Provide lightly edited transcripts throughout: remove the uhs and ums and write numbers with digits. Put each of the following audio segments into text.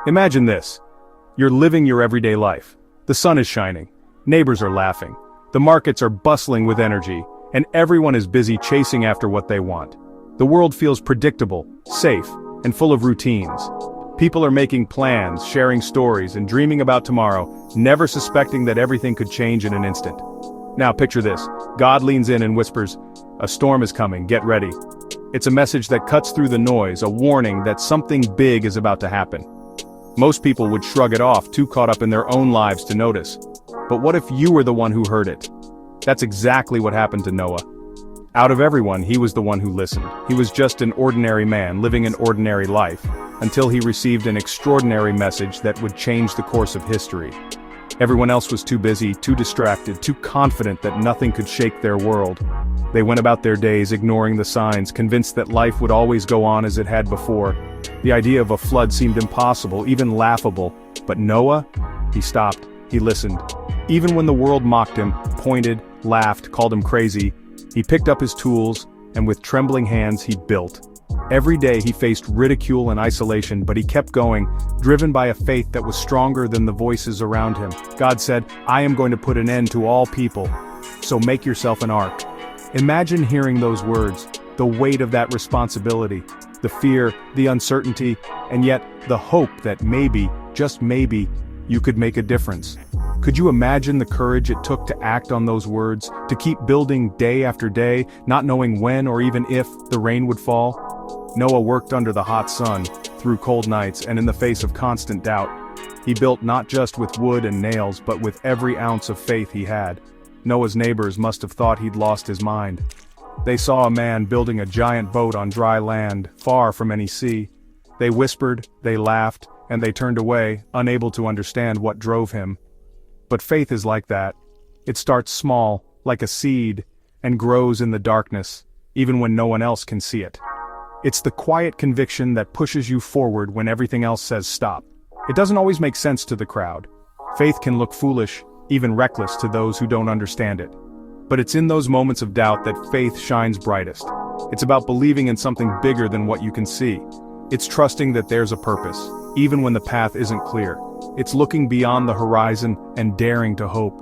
Imagine this. You're living your everyday life. The sun is shining. Neighbors are laughing. The markets are bustling with energy, and everyone is busy chasing after what they want. The world feels predictable, safe, and full of routines. People are making plans, sharing stories, and dreaming about tomorrow, never suspecting that everything could change in an instant. Now picture this. God leans in and whispers, "A storm is coming, get ready." It's a message that cuts through the noise, a warning that something big is about to happen. Most people would shrug it off, too caught up in their own lives to notice. But what if you were the one who heard it? That's exactly what happened to Noah. Out of everyone, he was the one who listened. He was just an ordinary man living an ordinary life, until he received an extraordinary message that would change the course of history. Everyone else was too busy, too distracted, too confident that nothing could shake their world. They went about their days ignoring the signs, convinced that life would always go on as it had before. The idea of a flood seemed impossible, even laughable. But Noah? He stopped. He listened. Even when the world mocked him, pointed, laughed, called him crazy, he picked up his tools, and with trembling hands he built. Every day he faced ridicule and isolation, but he kept going, driven by a faith that was stronger than the voices around him. God said, "I am going to put an end to all people, so make yourself an ark." Imagine hearing those words, the weight of that responsibility, the fear, the uncertainty, and yet the hope that maybe, just maybe, you could make a difference. Could you imagine the courage it took to act on those words, to keep building day after day, not knowing when or even if the rain would fall? Noah worked under the hot sun, through cold nights, and in the face of constant doubt. He built not just with wood and nails, but with every ounce of faith he had. Noah's neighbors must have thought he'd lost his mind. They saw a man building a giant boat on dry land, far from any sea. They whispered, they laughed, and they turned away, unable to understand what drove him. But faith is like that. It starts small, like a seed, and grows in the darkness, even when no one else can see it. It's the quiet conviction that pushes you forward when everything else says stop. It doesn't always make sense to the crowd. Faith can look foolish, even reckless to those who don't understand it. But it's in those moments of doubt that faith shines brightest. It's about believing in something bigger than what you can see. It's trusting that there's a purpose, even when the path isn't clear. It's looking beyond the horizon and daring to hope.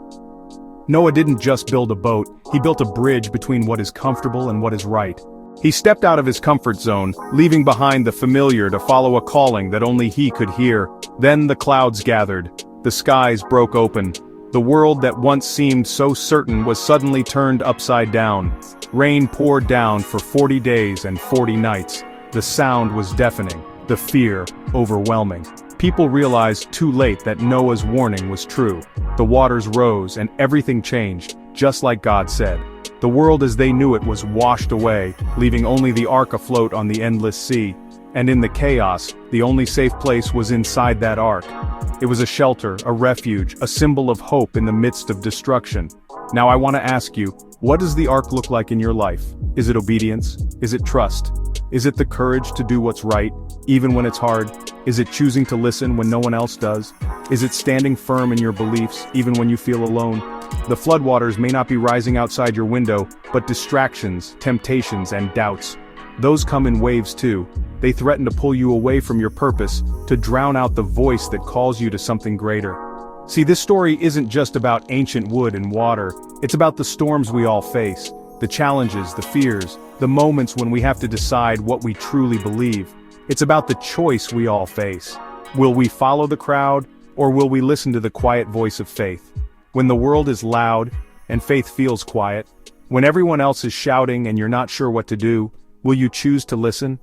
Noah didn't just build a boat, he built a bridge between what is comfortable and what is right. He stepped out of his comfort zone, leaving behind the familiar to follow a calling that only he could hear. Then the clouds gathered. The skies broke open. The world that once seemed so certain was suddenly turned upside down. Rain poured down for 40 days and 40 nights. The sound was deafening, the fear overwhelming. People realized too late that Noah's warning was true. The waters rose and everything changed, just like God said. The world as they knew it was washed away, leaving only the ark afloat on the endless sea. And in the chaos, the only safe place was inside that ark. It was a shelter, a refuge, a symbol of hope in the midst of destruction. Now I want to ask you, what does the ark look like in your life? Is it obedience? Is it trust? Is it the courage to do what's right, even when it's hard? Is it choosing to listen when no one else does? Is it standing firm in your beliefs, even when you feel alone? The floodwaters may not be rising outside your window, but distractions, temptations, and doubts. Those come in waves too. They threaten to pull you away from your purpose, to drown out the voice that calls you to something greater. See, this story isn't just about ancient wood and water, it's about the storms we all face, the challenges, the fears, the moments when we have to decide what we truly believe. It's about the choice we all face. Will we follow the crowd, or will we listen to the quiet voice of faith? When the world is loud, and faith feels quiet, when everyone else is shouting and you're not sure what to do, will you choose to listen?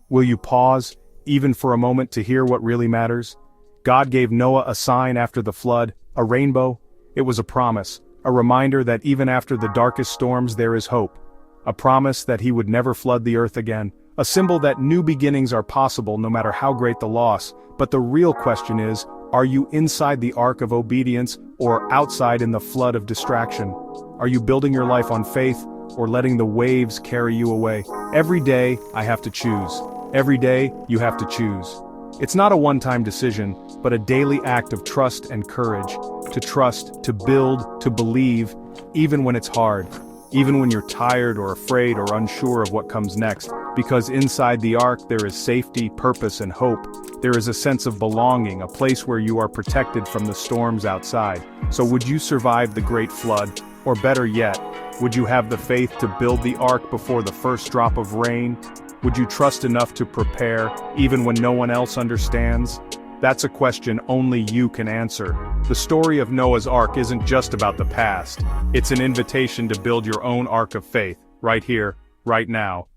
Will you pause, even for a moment, to hear what really matters? God gave Noah a sign after the flood, a rainbow. It was a promise, a reminder that even after the darkest storms there is hope. A promise that he would never flood the earth again, a symbol that new beginnings are possible no matter how great the loss. But the real question is, are you inside the ark of obedience or outside in the flood of distraction? Are you building your life on faith or letting the waves carry you away? Every day, I have to choose. Every day, you have to choose. It's not a one-time decision, but a daily act of trust and courage. To trust, to build, to believe, even when it's hard. Even when you're tired or afraid or unsure of what comes next. Because inside the ark there is safety, purpose, and hope. There is a sense of belonging, a place where you are protected from the storms outside. So would you survive the great flood? Or better yet, would you have the faith to build the ark before the first drop of rain? Would you trust enough to prepare, even when no one else understands? That's a question only you can answer. The story of Noah's Ark isn't just about the past. It's an invitation to build your own Ark of Faith, right here, right now.